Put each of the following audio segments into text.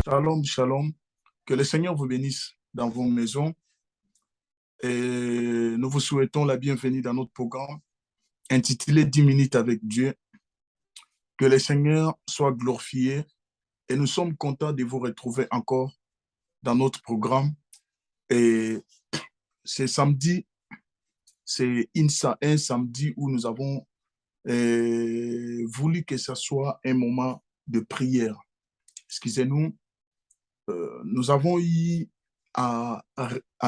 Shalom, shalom. Que le Seigneur vous bénisse dans vos maisons et nous vous souhaitons la bienvenue dans notre programme intitulé 10 minutes avec Dieu. Que le Seigneur soit glorifié et nous sommes contents de vous retrouver encore dans notre programme. Et c'est samedi, c'est un samedi où nous avons voulu que ce soit un moment de prière. Excusez-nous, nous avons eu à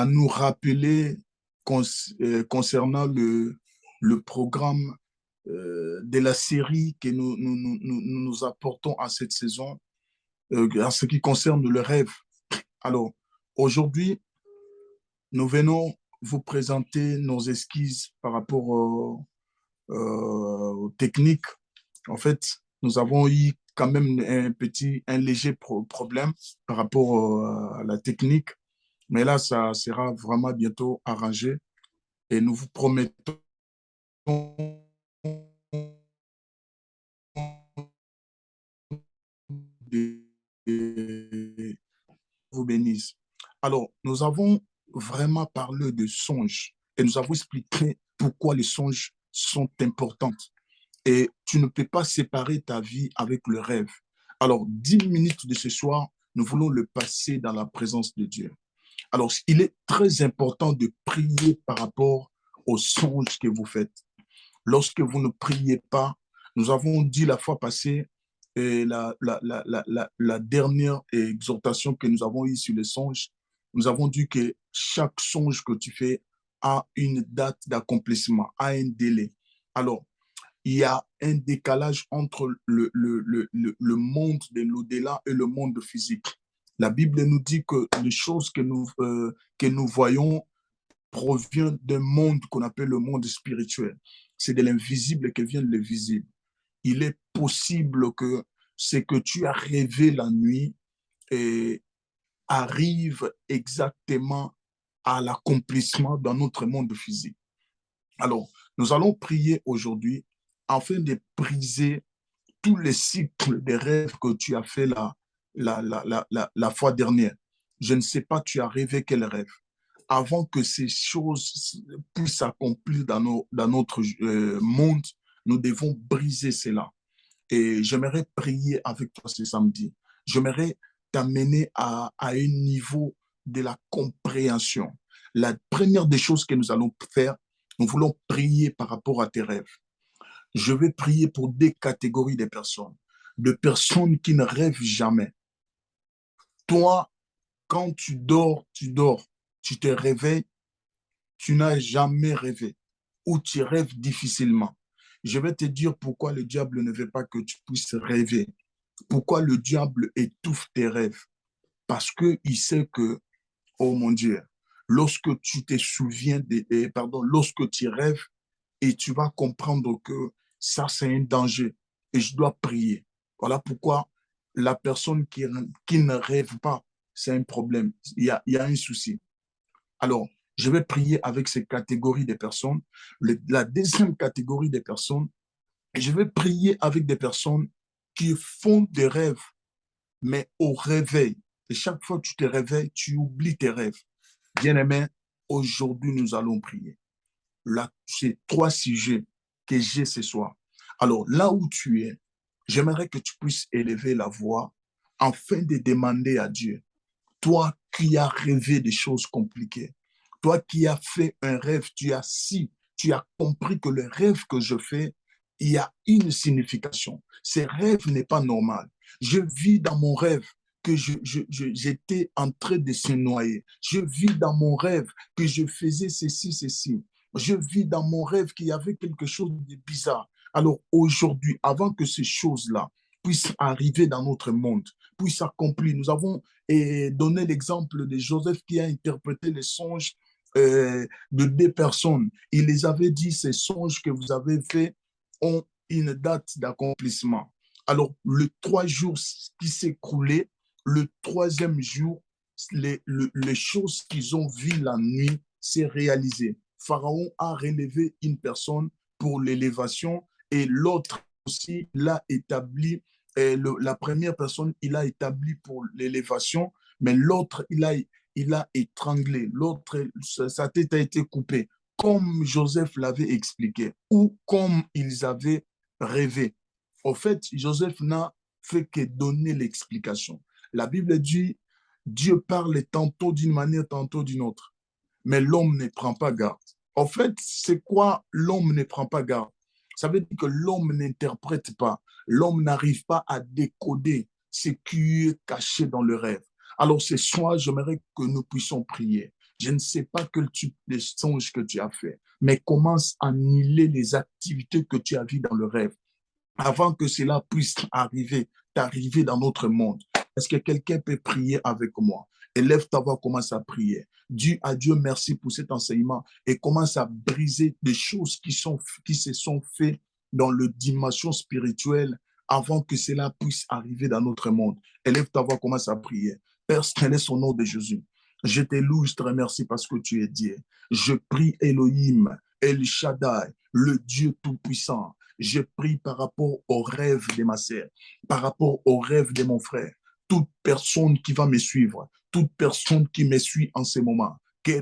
nous rappeler concernant le programme de la série que nous apportons à cette saison en ce qui concerne le rêve. Alors, aujourd'hui, nous venons vous présenter nos esquisses par rapport aux techniques. En fait, nous avons eu quand même un léger problème par rapport à la technique, mais là, ça sera vraiment bientôt arrangé et nous vous promettons de vous bénisse. Alors, nous avons vraiment parlé de songes et nous avons expliqué pourquoi les songes sont importants. Et tu ne peux pas séparer ta vie avec le rêve. Alors, 10 minutes de ce soir, nous voulons le passer dans la présence de Dieu. Alors, il est très important de prier par rapport aux songes que vous faites. Lorsque vous ne priez pas, nous avons dit la fois passée, et la dernière exhortation que nous avons eue sur les songes, nous avons dit que chaque songe que tu fais a une date d'accomplissement, a un délai. Alors, il y a un décalage entre le monde de l'au-delà et le monde physique. La Bible nous dit que les choses que nous voyons proviennent d'un monde qu'on appelle le monde spirituel. C'est de l'invisible que vient le visible. Il est possible que ce que tu as rêvé la nuit arrive exactement à l'accomplissement dans notre monde physique. Alors, nous allons prier aujourd'hui afin de briser tous les cycles des rêves que tu as fait la fois dernière. Je ne sais pas, tu as rêvé quel rêve. Avant que ces choses puissent s'accomplir dans notre monde, nous devons briser cela. Et j'aimerais prier avec toi ce samedi. J'aimerais t'amener à un niveau de la compréhension. La première des choses que nous allons faire, nous voulons prier par rapport à tes rêves. Je vais prier pour des catégories de personnes. De personnes qui ne rêvent jamais. Toi, quand tu dors, tu te réveilles, tu n'as jamais rêvé ou tu rêves difficilement. Je vais te dire pourquoi le diable ne veut pas que tu puisses rêver. Pourquoi le diable étouffe tes rêves? Parce qu'il sait que, oh mon Dieu, lorsque tu te souviens, lorsque tu rêves, et tu vas comprendre que ça, c'est un danger et je dois prier. Voilà pourquoi la personne qui ne rêve pas, c'est un problème. Il y a un souci. Alors, je vais prier avec ces catégories de personnes. La deuxième catégorie de personnes, je vais prier avec des personnes qui font des rêves, mais au réveil. Et chaque fois que tu te réveilles, tu oublies tes rêves. Bien-aimé, aujourd'hui, nous allons prier. Là, c'est trois sujets que j'ai ce soir. Alors, là où tu es, j'aimerais que tu puisses élever la voix afin de demander à Dieu, toi qui as rêvé des choses compliquées, toi qui as fait un rêve, tu as compris que le rêve que je fais, il y a une signification. Ce rêve n'est pas normal. Je vis dans mon rêve que j'étais en train de se noyer. Je vis dans mon rêve que je faisais ceci, ceci. Je vis dans mon rêve qu'il y avait quelque chose de bizarre. Alors aujourd'hui, avant que ces choses-là puissent arriver dans notre monde, puissent s'accomplir, nous avons donné l'exemple de Joseph qui a interprété les songes de deux personnes. Il les avait dit, ces songes que vous avez faits ont une date d'accomplissement. Alors, le 3 jours qui s'est écoulé, le troisième jour, les choses qu'ils ont vues la nuit s'est réalisé. Pharaon a relevé une personne pour l'élévation et l'autre aussi l'a établi la première personne, il a établi pour l'élévation, mais l'autre, il a étranglé. L'autre, sa tête a été coupée, comme Joseph l'avait expliqué, ou comme ils avaient rêvé. En fait, Joseph n'a fait que donner l'explication. La Bible dit, Dieu parle tantôt d'une manière, tantôt d'une autre, mais l'homme ne prend pas garde. En fait, c'est quoi l'homme ne prend pas garde? Ça veut dire que l'homme n'interprète pas, l'homme n'arrive pas à décoder ce qui est caché dans le rêve. Alors ce soir, j'aimerais que nous puissions prier. Je ne sais pas quel type de songe que tu as fait, mais commence à annihiler les activités que tu as vues dans le rêve avant que cela puisse arriver, t'arriver dans notre monde. Est-ce que quelqu'un peut prier avec moi? Élève ta voix, commence à prier. Dis à Dieu merci pour cet enseignement et commence à briser des choses qui se sont faites dans le dimension spirituelle avant que cela puisse arriver dans notre monde. Élève ta voix, commence à prier. Père, quel est son nom de Jésus? Je te loue, je te remercie parce que tu es Dieu. Je prie Elohim, El Shaddai, le Dieu Tout-Puissant. Je prie par rapport aux rêves de ma sœur, par rapport aux rêves de mon frère. Toute personne qui va me suivre, toute personne qui me suit en ce moment, qui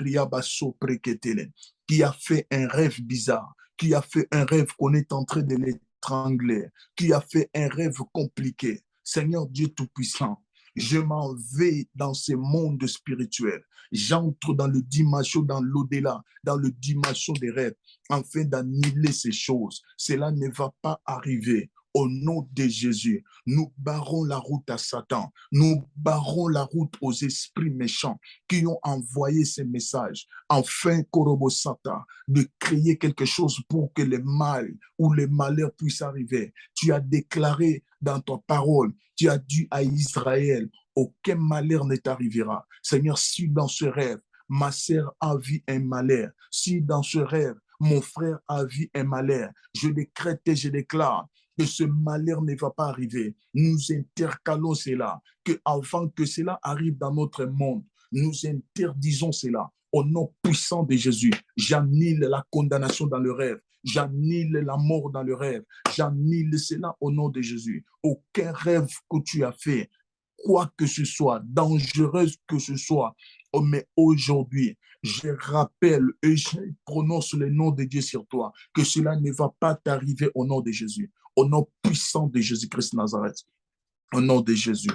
a fait un rêve bizarre, qui a fait un rêve qu'on est en train de l'étrangler, qui a fait un rêve compliqué. Seigneur Dieu Tout-Puissant, je m'en vais dans ce monde spirituel. J'entre dans le dimension, dans l'au-delà, dans le dimension des rêves, afin d'annihiler ces choses. Cela ne va pas arriver. Au nom de Jésus, nous barrons la route à Satan. Nous barrons la route aux esprits méchants qui ont envoyé ces messages afin, Korobosata, de créer quelque chose pour que le mal ou le malheur puisse arriver. Tu as déclaré dans ta parole, tu as dit à Israël, aucun malheur ne t'arrivera. Seigneur, si dans ce rêve, ma sœur a vu un malheur, si dans ce rêve, mon frère a vu un malheur, je décrète et je déclare que ce malheur ne va pas arriver. Nous intercalons cela, que avant que cela arrive dans notre monde, nous interdisons cela. Au nom puissant de Jésus, j'annule la condamnation dans le rêve. J'annule la mort dans le rêve. J'annule cela au nom de Jésus. Aucun rêve que tu as fait, quoi que ce soit, dangereuse que ce soit, oh, mais aujourd'hui, je rappelle et je prononce le nom de Dieu sur toi, que cela ne va pas t'arriver au nom de Jésus, au nom puissant de Jésus-Christ Nazareth, au nom de Jésus.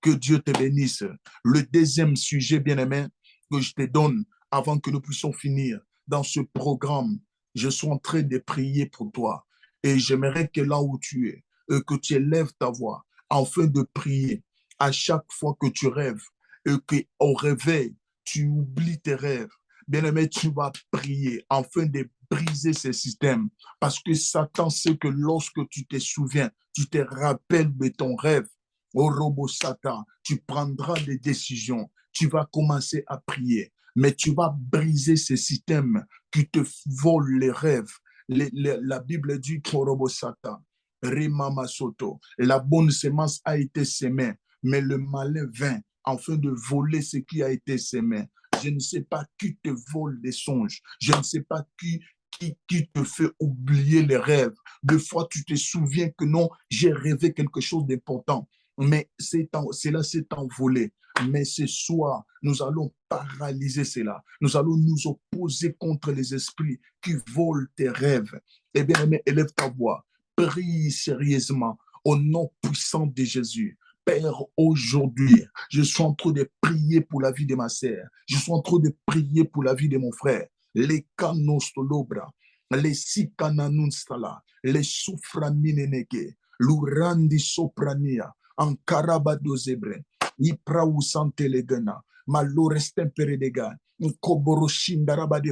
Que Dieu te bénisse. Le deuxième sujet, bien-aimé, que je te donne avant que nous puissions finir dans ce programme, je suis en train de prier pour toi. Et j'aimerais que là où tu es, que tu élèves ta voix afin de prier à chaque fois que tu rêves et qu'au réveil, tu oublies tes rêves. Bien-aimé, tu vas prier afin de briser ces systèmes. Parce que Satan sait que lorsque tu te souviens, tu te rappelles de ton rêve, au robot Satan, tu prendras des décisions. Tu vas commencer à prier. Mais tu vas briser ces systèmes qui te volent les rêves. La Bible dit qu'au robot Satan, Rimama Soto, la bonne semence a été semée, mais le malin vint afin de voler ce qui a été semé. Je ne sais pas qui te vole des songes. Je ne sais pas qui te fait oublier les rêves. Des fois, tu te souviens que non, j'ai rêvé quelque chose d'important, mais cela s'est envolé. Mais ce soir, nous allons paralyser cela. Nous allons nous opposer contre les esprits qui volent tes rêves. Eh bien, élève ta voix. Prie sérieusement au nom puissant de Jésus. Père, aujourd'hui, je suis en train de prier pour la vie de ma sœur. Je suis en train de prier pour la vie de mon frère. Les canostolobra, les sikananunstala, les soufranineneke, l'urandi soprania, en carabadozebre, ipraousante legana, malorestempere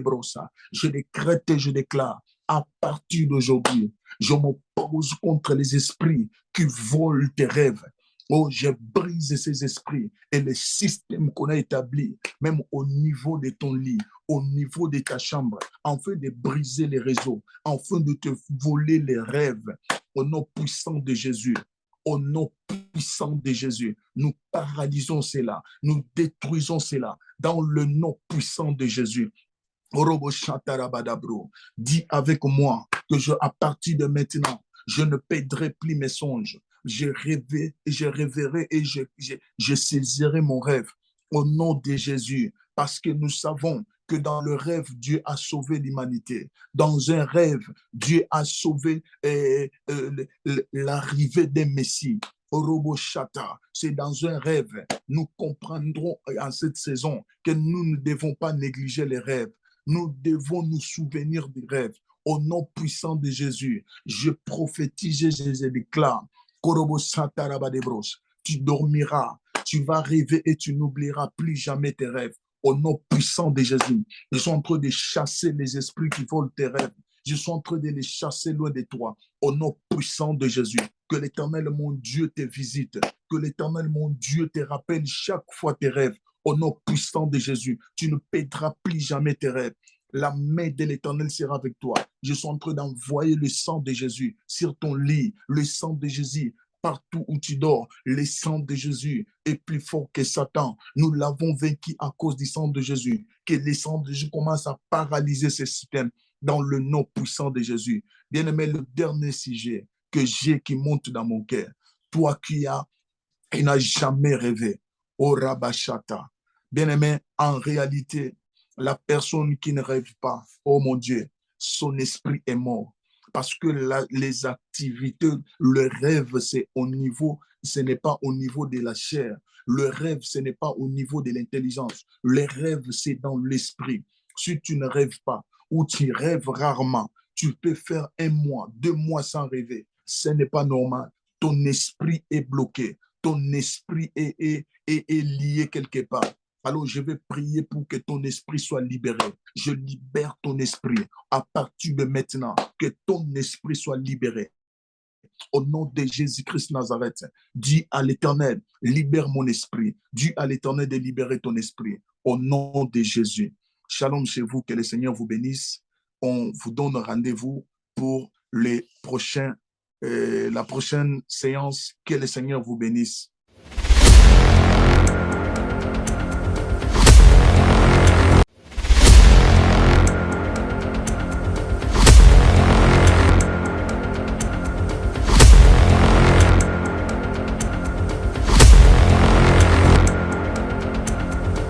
brosa. Je décrète et je déclare, à partir d'aujourd'hui, je m'oppose contre les esprits qui volent tes rêves. Oh, je brise ces esprits et les systèmes qu'on a établis, même au niveau de ton lit, au niveau de ta chambre, afin de briser les réseaux, afin de te voler les rêves. Au nom puissant de Jésus, au nom puissant de Jésus, nous paralysons cela, nous détruisons cela dans le nom puissant de Jésus. Dis avec moi que à partir de maintenant, je ne perdrai plus mes songes. je rêverai et je saisirai mon rêve au nom de Jésus, parce que nous savons que dans le rêve, Dieu a sauvé l'humanité. Dans un rêve, Dieu a sauvé l'arrivée des Messies. Oroboshata, c'est dans un rêve. Nous comprendrons en cette saison que nous ne devons pas négliger les rêves. Nous devons nous souvenir des rêves. Au nom puissant de Jésus, je prophétise et je déclare, tu dormiras, tu vas rêver et tu n'oublieras plus jamais tes rêves. Au nom puissant de Jésus, je suis en train de chasser les esprits qui volent tes rêves. Je suis en train de les chasser loin de toi. Au nom puissant de Jésus, que l'Éternel, mon Dieu, te visite. Que l'Éternel, mon Dieu, te rappelle chaque fois tes rêves. Au nom puissant de Jésus, tu ne perdras plus jamais tes rêves. La main de l'Éternel sera avec toi. Je suis en train d'envoyer le sang de Jésus sur ton lit, le sang de Jésus partout où tu dors. Le sang de Jésus est plus fort que Satan. Nous l'avons vaincu à cause du sang de Jésus. Que le sang de Jésus commence à paralyser ce système dans le nom puissant de Jésus. Bien-aimé, le dernier sujet que j'ai qui monte dans mon cœur, toi qui n'as jamais rêvé, oh Rabashata. Bien-aimé, en réalité, la personne qui ne rêve pas, oh mon Dieu, son esprit est mort. Parce que les activités, le rêve, c'est au niveau, ce n'est pas au niveau de la chair. Le rêve, ce n'est pas au niveau de l'intelligence. Le rêve, c'est dans l'esprit. Si tu ne rêves pas ou tu rêves rarement, tu peux faire 1 mois, 2 mois sans rêver. Ce n'est pas normal. Ton esprit est bloqué. Ton esprit est lié quelque part. Alors, je vais prier pour que ton esprit soit libéré. Je libère ton esprit à partir de maintenant. Que ton esprit soit libéré. Au nom de Jésus-Christ Nazareth, dis à l'Éternel, libère mon esprit. Dis à l'Éternel de libérer ton esprit. Au nom de Jésus. Shalom chez vous, que le Seigneur vous bénisse. On vous donne rendez-vous pour la prochaine séance. Que le Seigneur vous bénisse.